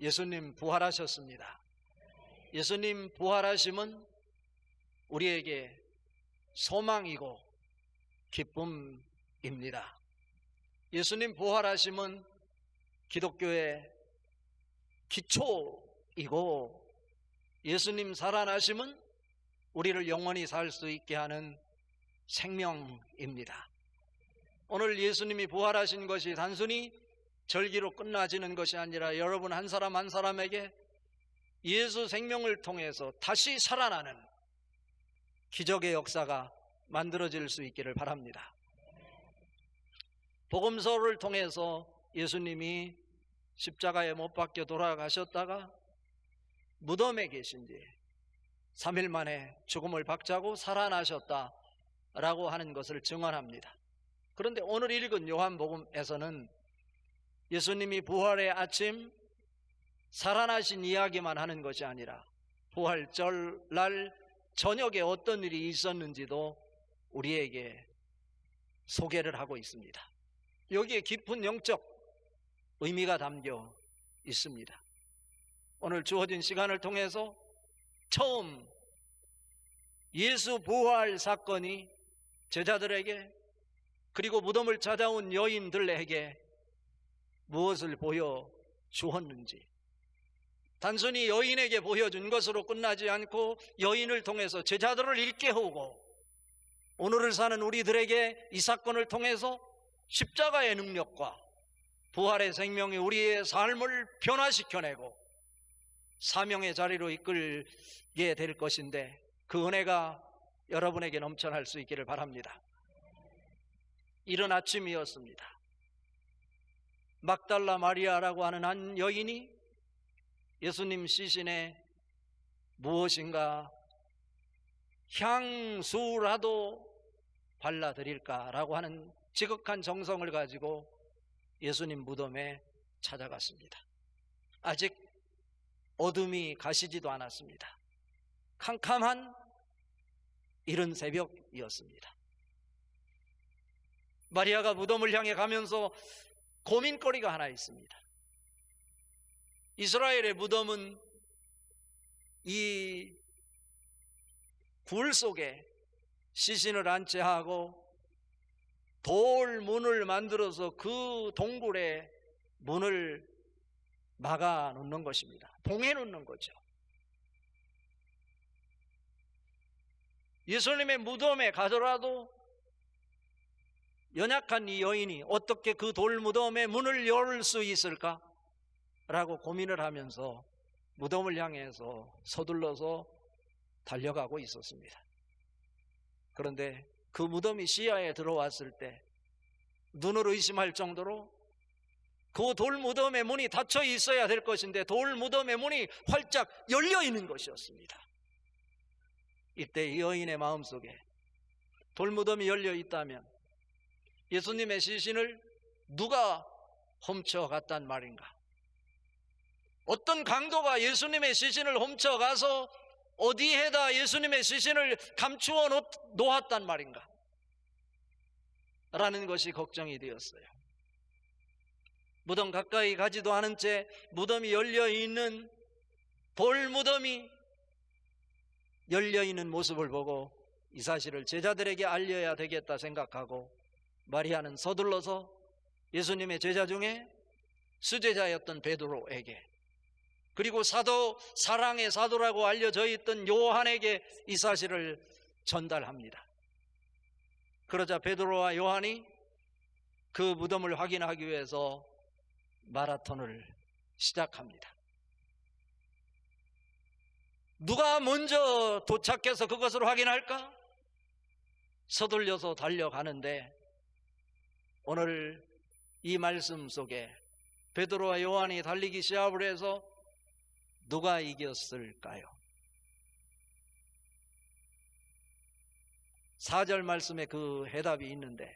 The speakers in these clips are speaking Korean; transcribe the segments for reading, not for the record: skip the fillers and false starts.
예수님 부활하셨습니다. 예수님 부활하심은 우리에게 소망이고 기쁨입니다. 예수님 부활하심은 기독교의 기초이고, 예수님 살아나심은 우리를 영원히 살 수 있게 하는 생명입니다. 오늘 예수님이 부활하신 것이 단순히 절기로 끝나지는 것이 아니라 여러분 한 사람 한 사람에게 예수 생명을 통해서 다시 살아나는 기적의 역사가 만들어질 수 있기를 바랍니다. 복음서를 통해서 예수님이 십자가에 못 박혀 돌아가셨다가 무덤에 계신 뒤 3일 만에 죽음을 박차고 살아나셨다라고 하는 것을 증언합니다. 그런데 오늘 읽은 요한복음에서는 예수님이 부활의 아침 살아나신 이야기만 하는 것이 아니라 부활절 날 저녁에 어떤 일이 있었는지도 우리에게 소개를 하고 있습니다. 여기에 깊은 영적 의미가 담겨 있습니다. 오늘 주어진 시간을 통해서 처음 예수 부활 사건이 제자들에게 그리고 무덤을 찾아온 여인들에게 무엇을 보여주었는지, 단순히 여인에게 보여준 것으로 끝나지 않고 여인을 통해서 제자들을 일깨우고 오늘을 사는 우리들에게 이 사건을 통해서 십자가의 능력과 부활의 생명이 우리의 삶을 변화시켜내고 사명의 자리로 이끌게 될 것인데, 그 은혜가 여러분에게 넘쳐날 수 있기를 바랍니다. 이른 아침이었습니다. 막달라 마리아라고 하는 한 여인이 예수님 시신에 무엇인가 향수라도 발라드릴까라고 하는 지극한 정성을 가지고 예수님 무덤에 찾아갔습니다. 아직 어둠이 가시지도 않았습니다. 캄캄한 이른 새벽이었습니다. 마리아가 무덤을 향해 가면서 고민거리가 하나 있습니다. 이스라엘의 무덤은 이 굴 속에 시신을 안치하고 돌 문을 만들어서 그 동굴에 문을 막아 놓는 것입니다. 봉해 놓는 거죠. 예수님의 무덤에 가더라도 연약한 이 여인이 어떻게 그 돌 무덤의 문을 열 수 있을까? 라고 고민을 하면서 무덤을 향해서 서둘러서 달려가고 있었습니다. 그런데 그 무덤이 시야에 들어왔을 때 눈으로 의심할 정도로 그 돌 무덤의 문이 닫혀 있어야 될 것인데 돌 무덤의 문이 활짝 열려 있는 것이었습니다. 이때 이 여인의 마음속에 돌 무덤이 열려 있다면 예수님의 시신을 누가 훔쳐갔단 말인가? 어떤 강도가 예수님의 시신을 훔쳐가서 어디에다 예수님의 시신을 감추어 놓았단 말인가? 라는 것이 걱정이 되었어요. 무덤 가까이 가지도 않은 채 무덤이 열려있는 돌 무덤이 열려있는 모습을 보고 이 사실을 제자들에게 알려야 되겠다 생각하고 마리아는 서둘러서 예수님의 제자 중에 수제자였던 베드로에게, 그리고 사랑의 사도라고 알려져 있던 요한에게 이 사실을 전달합니다. 그러자 베드로와 요한이 그 무덤을 확인하기 위해서 마라톤을 시작합니다. 누가 먼저 도착해서 그것을 확인할까? 서둘려서 달려가는데 오늘 이 말씀 속에 베드로와 요한이 달리기 시합을 해서 누가 이겼을까요? 4절 말씀에 그 해답이 있는데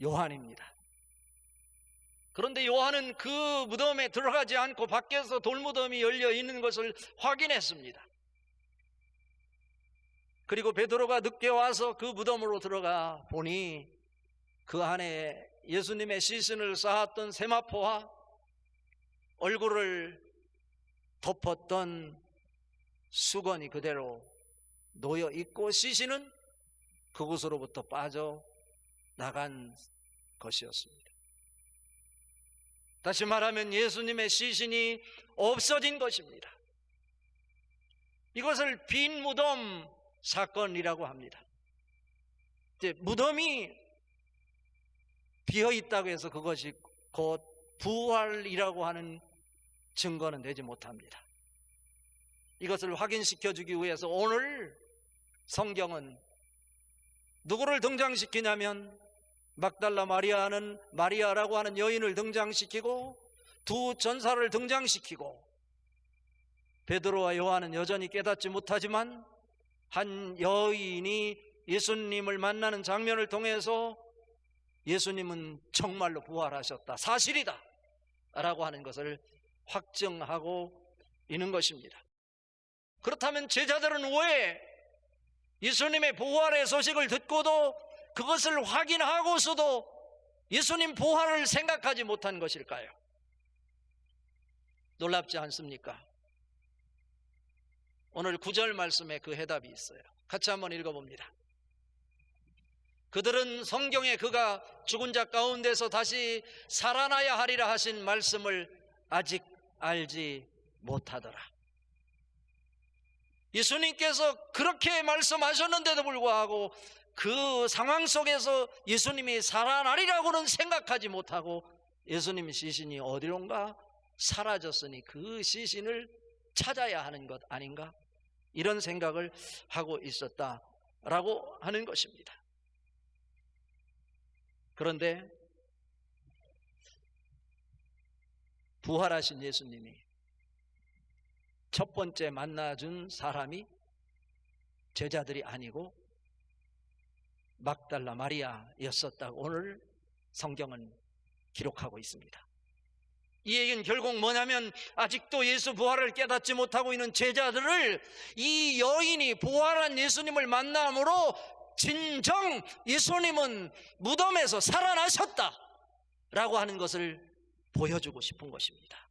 요한입니다. 그런데 요한은 그 무덤에 들어가지 않고 밖에서 돌무덤이 열려 있는 것을 확인했습니다. 그리고 베드로가 늦게 와서 그 무덤으로 들어가 보니 그 안에 예수님의 시신을 쌓았던 세마포와 얼굴을 덮었던 수건이 그대로 놓여 있고 시신은 그곳으로부터 빠져나간 것이었습니다. 다시 말하면 예수님의 시신이 없어진 것입니다. 이것을 빈 무덤 사건이라고 합니다. 이제 무덤이 비어 있다고 해서 그것이 곧 부활이라고 하는 증거는 되지 못합니다. 이것을 확인시켜 주기 위해서 오늘 성경은 누구를 등장시키냐면 막달라 마리아라고 하는 여인을 등장시키고 두 전사를 등장시키고 베드로와 요한은 여전히 깨닫지 못하지만 한 여인이 예수님을 만나는 장면을 통해서 예수님은 정말로 부활하셨다, 사실이다 라고 하는 것을 확증하고 있는 것입니다. 그렇다면 제자들은 왜 예수님의 부활의 소식을 듣고도 그것을 확인하고서도 예수님 부활을 생각하지 못한 것일까요? 놀랍지 않습니까? 오늘 9절 말씀에 그 해답이 있어요. 같이 한번 읽어봅니다. 그들은 성경에 그가 죽은 자 가운데서 다시 살아나야 하리라 하신 말씀을 아직 알지 못하더라. 예수님께서 그렇게 말씀하셨는데도 불구하고 그 상황 속에서 예수님이 살아나리라고는 생각하지 못하고 예수님의 시신이 어디론가 사라졌으니 그 시신을 찾아야 하는 것 아닌가? 이런 생각을 하고 있었다라고 하는 것입니다. 그런데 부활하신 예수님이 첫 번째 만나준 사람이 제자들이 아니고 막달라 마리아였었다고 오늘 성경은 기록하고 있습니다. 이 얘기는 결국 뭐냐면 아직도 예수 부활을 깨닫지 못하고 있는 제자들을 이 여인이 부활한 예수님을 만남으로 진정 예수님은 무덤에서 살아나셨다라고 하는 것을 보여주고 싶은 것입니다.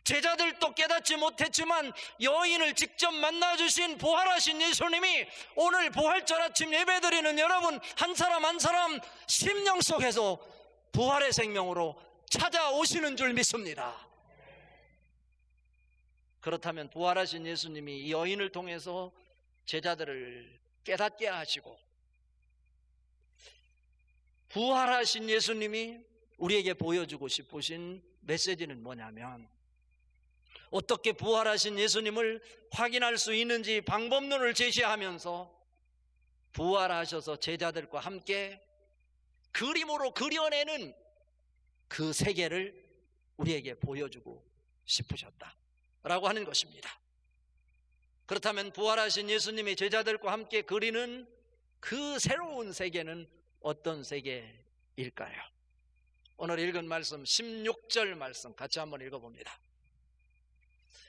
제자들도 깨닫지 못했지만 여인을 직접 만나주신 부활하신 예수님이 오늘 부활절 아침 예배드리는 여러분 한 사람 한 사람 심령 속에서 부활의 생명으로 찾아오시는 줄 믿습니다. 그렇다면 부활하신 예수님이 이 여인을 통해서 제자들을 깨닫게 하시고 부활하신 예수님이 우리에게 보여주고 싶으신 메시지는 뭐냐면 어떻게 부활하신 예수님을 확인할 수 있는지 방법론을 제시하면서 부활하셔서 제자들과 함께 그림으로 그려내는 그 세계를 우리에게 보여주고 싶으셨다라고 하는 것입니다. 그렇다면 부활하신 예수님이 제자들과 함께 그리는 그 새로운 세계는 어떤 세계일까요? 오늘 읽은 말씀 16절 말씀 같이 한번 읽어봅니다.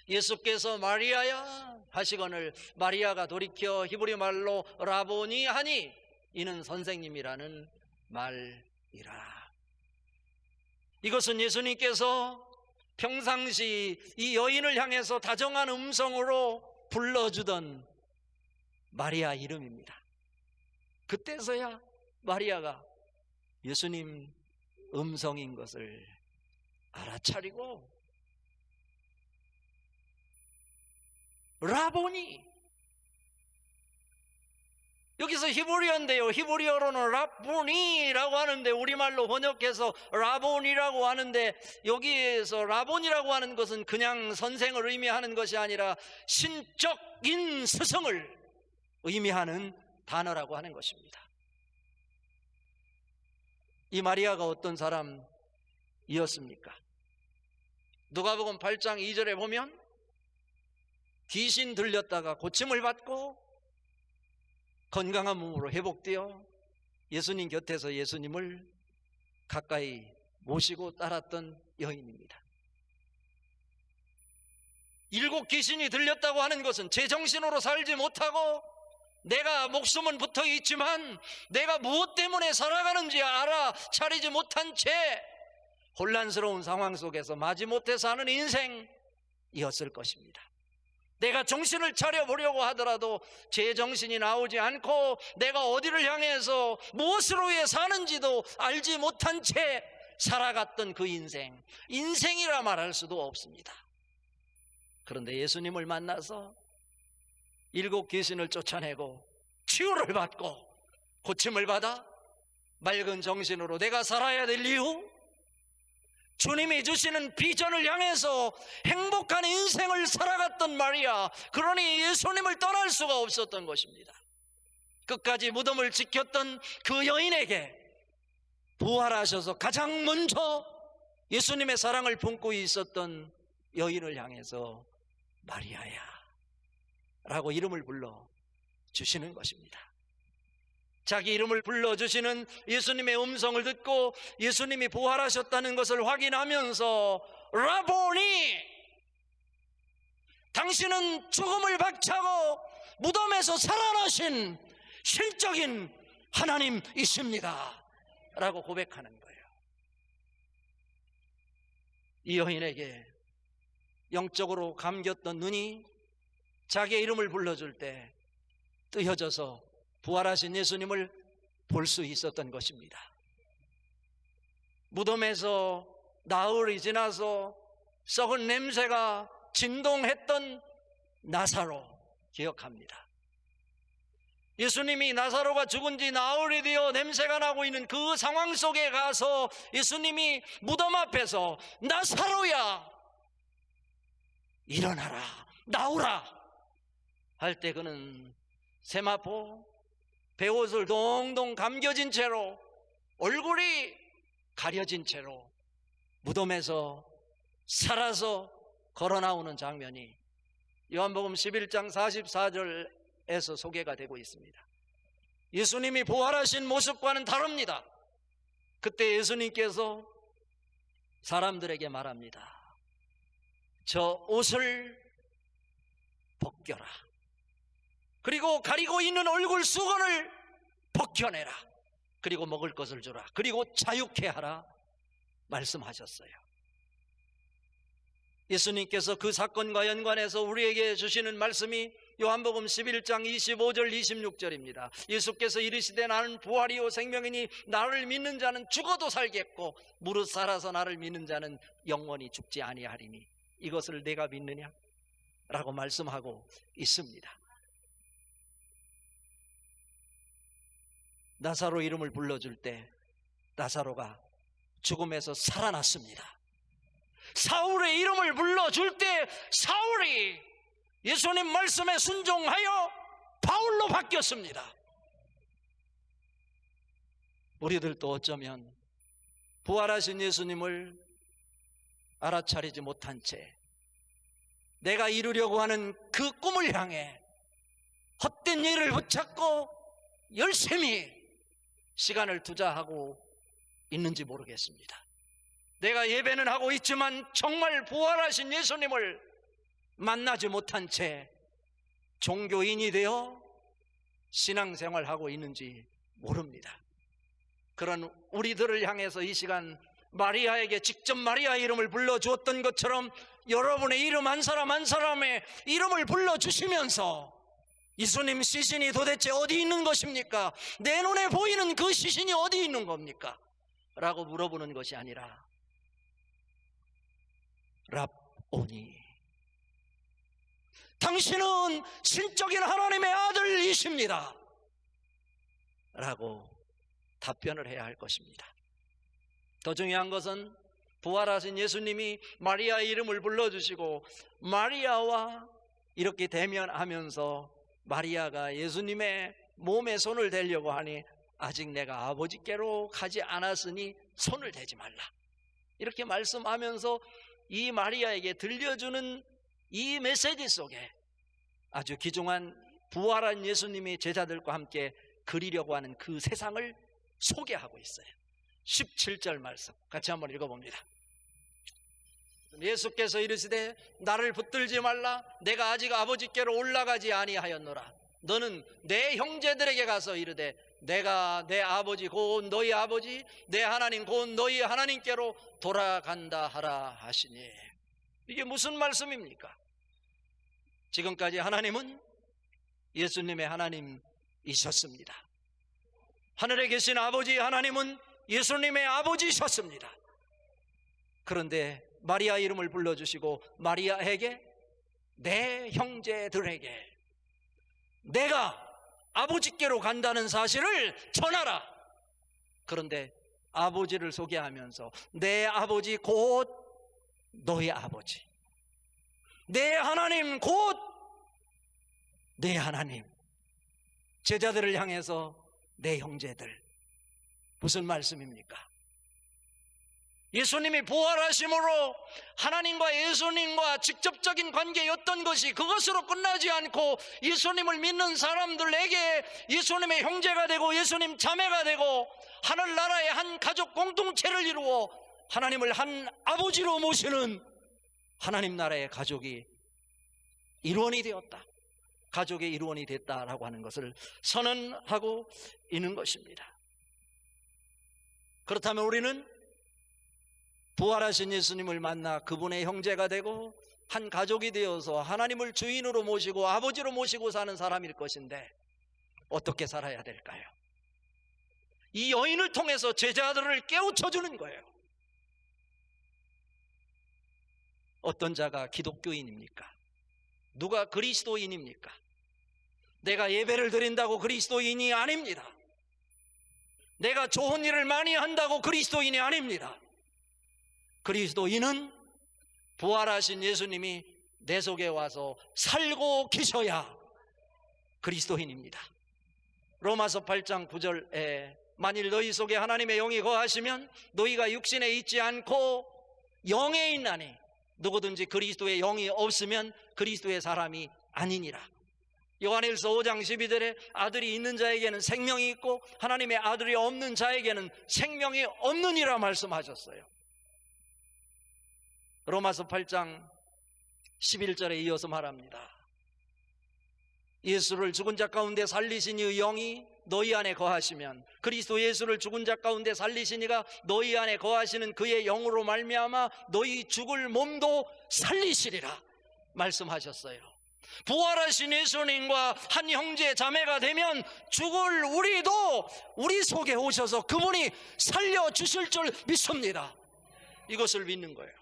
예수께서 마리아야 하시거늘 마리아가 돌이켜 히브리 말로 라보니 하니 이는 선생님이라는 말이라. 이것은 예수님께서 평상시 이 여인을 향해서 다정한 음성으로 불러주던 마리아 이름입니다. 그때서야 마리아가 예수님 음성인 것을 알아차리고 라보니, 여기서 히브리어인데요, 히브리어로는 라보니라고 하는데 우리말로 번역해서 라본이라고 하는데 여기에서 라본이라고 하는 것은 그냥 선생을 의미하는 것이 아니라 신적인 스승을 의미하는 단어라고 하는 것입니다. 이 마리아가 어떤 사람이었습니까? 누가복음 8장 2절에 보면 귀신 들렸다가 고침을 받고 건강한 몸으로 회복되어 예수님 곁에서 예수님을 가까이 모시고 따랐던 여인입니다. 7 귀신이 들렸다고 하는 것은 제정신으로 살지 못하고 내가 목숨은 붙어 있지만 내가 무엇 때문에 살아가는지 알아차리지 못한 채 혼란스러운 상황 속에서 마지못해 사는 인생이었을 것입니다. 내가 정신을 차려보려고 하더라도 제 정신이 나오지 않고 내가 어디를 향해서 무엇으로 위해 사는지도 알지 못한 채 살아갔던 그 인생이라 말할 수도 없습니다. 그런데 예수님을 만나서 7 귀신을 쫓아내고 치유를 받고 고침을 받아 맑은 정신으로 내가 살아야 될 이유, 주님이 주시는 비전을 향해서 행복한 인생을 살아갔던 마리아, 그러니 예수님을 떠날 수가 없었던 것입니다. 끝까지 무덤을 지켰던 그 여인에게 부활하셔서 가장 먼저 예수님의 사랑을 품고 있었던 여인을 향해서 마리아야 라고 이름을 불러 주시는 것입니다. 자기 이름을 불러주시는 예수님의 음성을 듣고 예수님이 부활하셨다는 것을 확인하면서 라보니, 당신은 죽음을 박차고 무덤에서 살아나신 실적인 하나님이십니다 라고 고백하는 거예요. 이 여인에게 영적으로 감겼던 눈이 자기의 이름을 불러줄 때 뜨여져서 부활하신 예수님을 볼 수 있었던 것입니다. 무덤에서 나흘이 지나서 썩은 냄새가 진동했던 나사로 기억합니다. 예수님이 나사로가 죽은 지 나흘이 되어 냄새가 나고 있는 그 상황 속에 가서 예수님이 무덤 앞에서 나사로야 일어나라, 나오라 할 때 그는 세마포 베옷을 동동 감겨진 채로, 얼굴이 가려진 채로 무덤에서 살아서 걸어 나오는 장면이 요한복음 11장 44절에서 소개가 되고 있습니다. 예수님이 부활하신 모습과는 다릅니다. 그때 예수님께서 사람들에게 말합니다. 저 옷을 벗겨라. 그리고 가리고 있는 얼굴 수건을 벗겨내라. 그리고 먹을 것을 주라. 그리고 자유케 하라 말씀하셨어요. 예수님께서 그 사건과 연관해서 우리에게 주시는 말씀이 요한복음 11장 25절 26절입니다. 예수께서 이르시되 나는 부활이요 생명이니 나를 믿는 자는 죽어도 살겠고 무릇 살아서 나를 믿는 자는 영원히 죽지 아니하리니 이것을 내가 믿느냐? 라고 말씀하고 있습니다. 나사로 이름을 불러줄 때 나사로가 죽음에서 살아났습니다. 사울의 이름을 불러줄 때 사울이 예수님 말씀에 순종하여 바울로 바뀌었습니다. 우리들도 어쩌면 부활하신 예수님을 알아차리지 못한 채 내가 이루려고 하는 그 꿈을 향해 헛된 일을 붙잡고 열심히 시간을 투자하고 있는지 모르겠습니다. 내가 예배는 하고 있지만 정말 부활하신 예수님을 만나지 못한 채 종교인이 되어 신앙생활하고 있는지 모릅니다. 그런 우리들을 향해서 이 시간 마리아에게 직접 마리아 이름을 불러주었던 것처럼 여러분의 이름 한 사람 한 사람의 이름을 불러주시면서 예수님 시신이 도대체 어디 있는 것입니까? 내 눈에 보이는 그 시신이 어디 있는 겁니까? 라고 물어보는 것이 아니라 랍오니, 당신은 신적인 하나님의 아들이십니다 라고 답변을 해야 할 것입니다. 더 중요한 것은 부활하신 예수님이 마리아의 이름을 불러주시고 마리아와 이렇게 대면하면서 마리아가 예수님의 몸에 손을 대려고 하니 아직 내가 아버지께로 가지 않았으니 손을 대지 말라 이렇게 말씀하면서 이 마리아에게 들려주는 이 메시지 속에 아주 귀중한 부활한 예수님이 제자들과 함께 그리려고 하는 그 세상을 소개하고 있어요. 17절 말씀 같이 한번 읽어봅니다. 예수께서 이르시되 나를 붙들지 말라. 내가 아직 아버지께로 올라가지 아니하였노라. 너는 내 형제들에게 가서 이르되 내가 내 아버지 곧 너희 아버지, 내 하나님 곧 너희 하나님께로 돌아간다 하라 하시니. 이게 무슨 말씀입니까? 지금까지 하나님은 예수님의 하나님이셨습니다. 하늘에 계신 아버지 하나님은 예수님의 아버지셨습니다. 그런데 마리아 이름을 불러주시고 마리아에게 내 형제들에게 내가 아버지께로 간다는 사실을 전하라. 그런데 아버지를 소개하면서 내 아버지 곧 너희 아버지, 내 하나님 곧 내 하나님, 제자들을 향해서 내 형제들. 무슨 말씀입니까? 예수님이 부활하심으로 하나님과 예수님과 직접적인 관계였던 것이 그것으로 끝나지 않고 예수님을 믿는 사람들에게 예수님의 형제가 되고 예수님 자매가 되고 하늘나라의 한 가족 공동체를 이루어 하나님을 한 아버지로 모시는 하나님 나라의 가족이 일원이 되었다, 가족의 일원이 됐다라고 하는 것을 선언하고 있는 것입니다. 그렇다면 우리는 부활하신 예수님을 만나 그분의 형제가 되고 한 가족이 되어서 하나님을 주인으로 모시고 아버지로 모시고 사는 사람일 것인데 어떻게 살아야 될까요? 이 여인을 통해서 제자들을 깨우쳐주는 거예요. 어떤 자가 기독교인입니까? 누가 그리스도인입니까? 내가 예배를 드린다고 그리스도인이 아닙니다. 내가 좋은 일을 많이 한다고 그리스도인이 아닙니다. 그리스도인은 부활하신 예수님이 내 속에 와서 살고 계셔야 그리스도인입니다. 로마서 8장 9절에 만일 너희 속에 하나님의 영이 거하시면 너희가 육신에 있지 않고 영에 있나니 누구든지 그리스도의 영이 없으면 그리스도의 사람이 아니니라. 요한일서 5장 12절에 아들이 있는 자에게는 생명이 있고 하나님의 아들이 없는 자에게는 생명이 없느니라 말씀하셨어요. 로마서 8장 11절에 이어서 말합니다. 예수를 죽은 자 가운데 살리신 이의 영이 너희 안에 거하시면 그리스도 예수를 죽은 자 가운데 살리신 이가 너희 안에 거하시는 그의 영으로 말미암아 너희 죽을 몸도 살리시리라 말씀하셨어요. 부활하신 예수님과 한 형제 자매가 되면 죽을 우리도 우리 속에 오셔서 그분이 살려주실 줄 믿습니다. 이것을 믿는 거예요.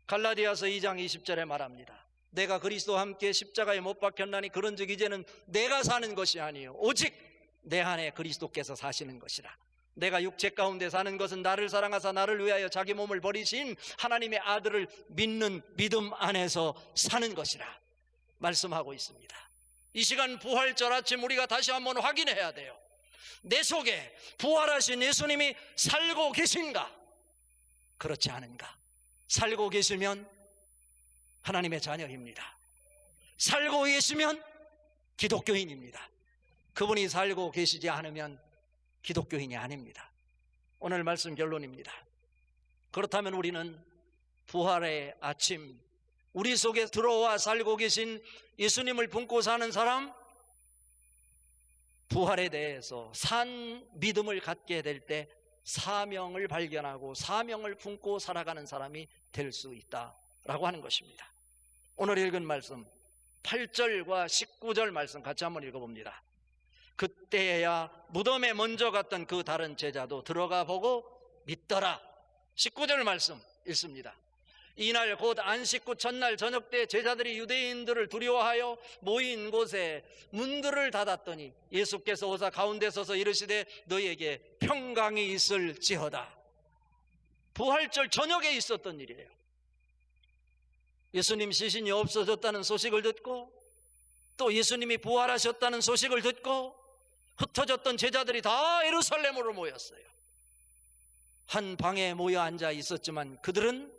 갈라디아서 2장 20절에 말합니다. 내가 그리스도와 함께 십자가에 못 박혔나니 그런즉 이제는 내가 사는 것이 아니요 오직 내 안에 그리스도께서 사시는 것이라. 내가 육체 가운데 사는 것은 나를 사랑하사 나를 위하여 자기 몸을 버리신 하나님의 아들을 믿는 믿음 안에서 사는 것이라 말씀하고 있습니다. 이 시간 부활절 아침 우리가 다시 한번 확인해야 돼요. 내 속에 부활하신 예수님이 살고 계신가? 그렇지 않은가? 살고 계시면 하나님의 자녀입니다. 살고 계시면 기독교인입니다. 그분이 살고 계시지 않으면 기독교인이 아닙니다. 오늘 말씀 결론입니다. 그렇다면 우리는 부활의 아침, 우리 속에 들어와 살고 계신 예수님을 품고 사는 사람, 부활에 대해서 산 믿음을 갖게 될 때 사명을 발견하고 사명을 품고 살아가는 사람이 될 수 있다라고 하는 것입니다. 오늘 읽은 말씀 8절과 19절 말씀 같이 한번 읽어봅니다. 그때야 무덤에 먼저 갔던 그 다른 제자도 들어가 보고 믿더라. 19절 말씀 읽습니다. 이날 곧 안식 후 첫날 저녁 때 제자들이 유대인들을 두려워하여 모인 곳에 문들을 닫았더니 예수께서 오사 가운데 서서 이르시되 너희에게 평강이 있을지어다. 부활절 저녁에 있었던 일이에요. 예수님 시신이 없어졌다는 소식을 듣고 또 예수님이 부활하셨다는 소식을 듣고 흩어졌던 제자들이 다 예루살렘으로 모였어요. 한 방에 모여 앉아 있었지만 그들은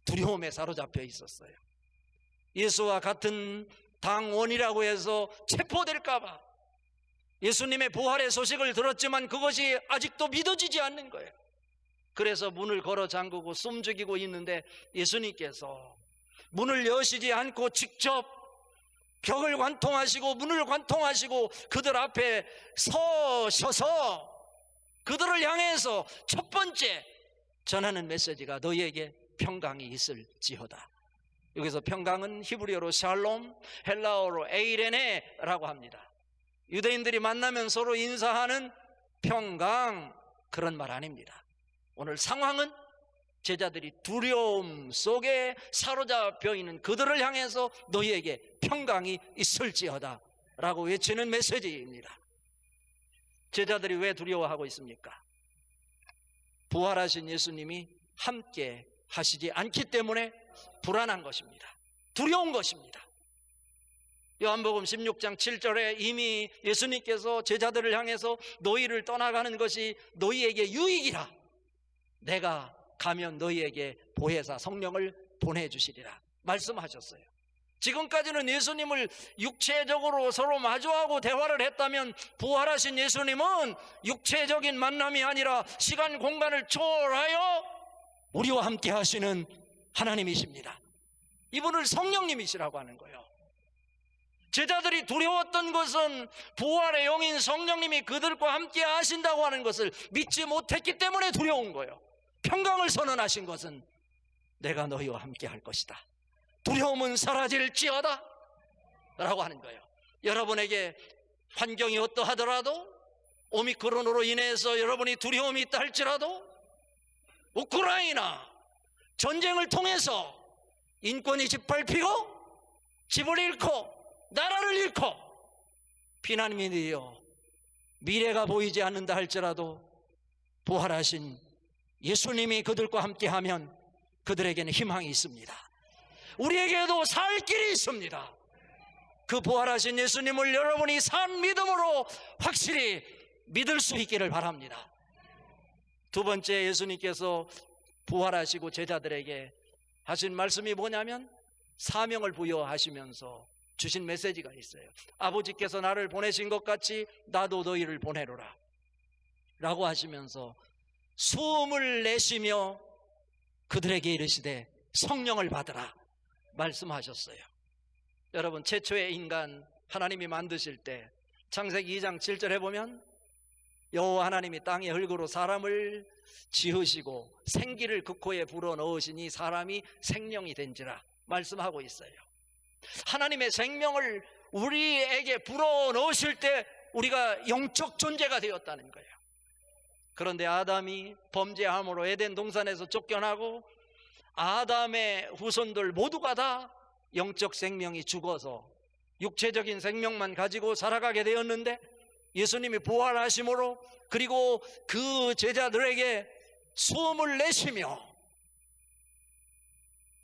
두려움에 사로잡혀 있었어요. 예수와 같은 당원이라고 해서 체포될까 봐 예수님의 부활의 소식을 들었지만 그것이 아직도 믿어지지 않는 거예요. 그래서 문을 걸어 잠그고 숨죽이고 있는데 예수님께서 문을 여시지 않고 직접 벽을 관통하시고 문을 관통하시고 그들 앞에 서셔서 그들을 향해서 첫 번째 전하는 메시지가 너희에게 평강이 있을지어다. 여기서 평강은 히브리어로 샬롬, 헬라어로 에이레네라고 합니다. 유대인들이 만나면 서로 인사하는 평강, 그런 말 아닙니다. 오늘 상황은 제자들이 두려움 속에 사로잡혀 있는 그들을 향해서 너희에게 평강이 있을지어다 라고 외치는 메시지입니다. 제자들이 왜 두려워하고 있습니까? 부활하신 예수님이 함께 하시지 않기 때문에 불안한 것입니다. 두려운 것입니다. 요한복음 16장 7절에 이미 예수님께서 제자들을 향해서 너희를 떠나가는 것이 너희에게 유익이라. 내가 가면 너희에게 보혜사 성령을 보내주시리라 말씀하셨어요. 지금까지는 예수님을 육체적으로 서로 마주하고 대화를 했다면 부활하신 예수님은 육체적인 만남이 아니라 시간 공간을 초월하여 우리와 함께 하시는 하나님이십니다. 이분을 성령님이시라고 하는 거예요. 제자들이 두려웠던 것은 부활의 영인 성령님이 그들과 함께 하신다고 하는 것을 믿지 못했기 때문에 두려운 거예요. 평강을 선언하신 것은 내가 너희와 함께 할 것이다, 두려움은 사라질지어다 라고 하는 거예요. 여러분에게 환경이 어떠하더라도, 오미크론으로 인해서 여러분이 두려움이 있다 할지라도, 우크라이나 전쟁을 통해서 인권이 짓밟히고 집을 잃고 나라를 잃고 피난민이여 미래가 보이지 않는다 할지라도 부활하신 예수님이 그들과 함께하면 그들에게는 희망이 있습니다. 우리에게도 살 길이 있습니다. 그 부활하신 예수님을 여러분이 산 믿음으로 확실히 믿을 수 있기를 바랍니다. 두 번째, 예수님께서 부활하시고 제자들에게 하신 말씀이 뭐냐면 사명을 부여하시면서 주신 메시지가 있어요. 아버지께서 나를 보내신 것 같이 나도 너희를 보내노라 라고 하시면서 숨을 내쉬며 그들에게 이르시되 성령을 받으라 말씀하셨어요. 여러분, 최초의 인간 하나님이 만드실 때 창세기 2장 7절에 보면 여호와 하나님이 땅의 흙으로 사람을 지으시고 생기를 그 코에 불어넣으시니 사람이 생명이 된지라 말씀하고 있어요. 하나님의 생명을 우리에게 불어넣으실 때 우리가 영적 존재가 되었다는 거예요. 그런데 아담이 범죄함으로 에덴 동산에서 쫓겨나고 아담의 후손들 모두가 다 영적 생명이 죽어서 육체적인 생명만 가지고 살아가게 되었는데, 예수님이 부활하심으로 그리고 그 제자들에게 숨을 내쉬며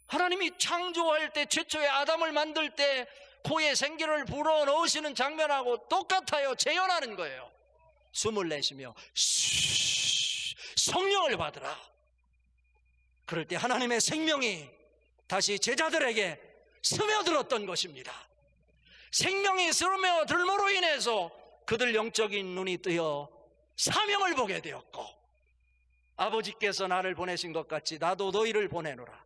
하나님이 창조할 때 최초의 아담을 만들 때 코에 생기를 불어넣으시는 장면하고 똑같아요. 재현하는 거예요. 숨을 내쉬며 성령을 받으라. 그럴 때 하나님의 생명이 다시 제자들에게 스며들었던 것입니다. 생명이 스며들므로 인해서 그들 영적인 눈이 뜨여 사명을 보게 되었고, 아버지께서 나를 보내신 것 같이 나도 너희를 보내노라.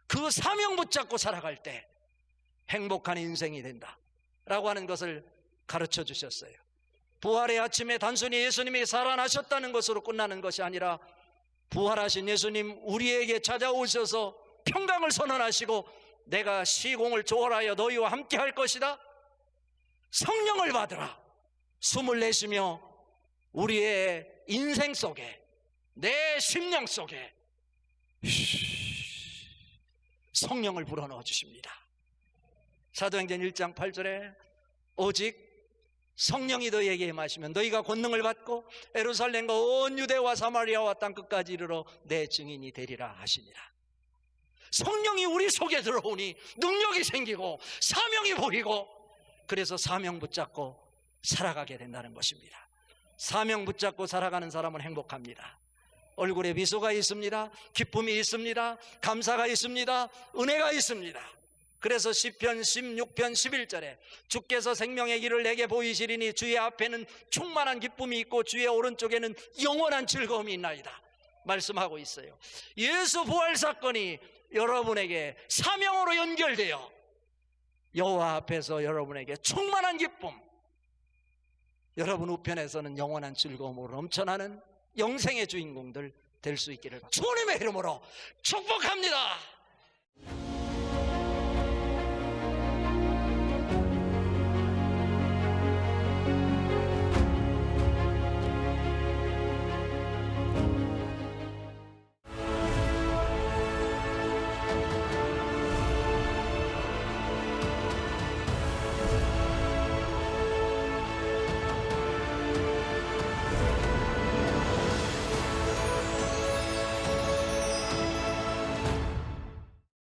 그 사명 붙잡고 살아갈 때 행복한 인생이 된다 라고 하는 것을 가르쳐 주셨어요. 부활의 아침에 단순히 예수님이 살아나셨다는 것으로 끝나는 것이 아니라 부활하신 예수님 우리에게 찾아오셔서 평강을 선언하시고 내가 시공을 초월하여 너희와 함께 할 것이다, 성령을 받으라, 숨을 내쉬며 우리의 인생 속에, 내 심령 속에 성령을 불어넣어 주십니다. 사도행전 1장 8절에 오직 성령이 너희에게 임하시면 너희가 권능을 받고 예루살렘과 온 유대와 사마리아와 땅끝까지 이르러 내 증인이 되리라 하시니라. 성령이 우리 속에 들어오니 능력이 생기고 사명이 보이고, 그래서 사명 붙잡고 살아가게 된다는 것입니다. 사명 붙잡고 살아가는 사람은 행복합니다. 얼굴에 미소가 있습니다. 기쁨이 있습니다. 감사가 있습니다. 은혜가 있습니다. 그래서 시편 16편 11절에 주께서 생명의 길을 내게 보이시리니 주의 앞에는 충만한 기쁨이 있고 주의 오른쪽에는 영원한 즐거움이 있나이다 말씀하고 있어요. 예수 부활 사건이 여러분에게 사명으로 연결되어 여호와 앞에서 여러분에게 충만한 기쁨, 여러분 우편에서는 영원한 즐거움으로 넘쳐나는 영생의 주인공들 될 수 있기를 주님의 이름으로 축복합니다.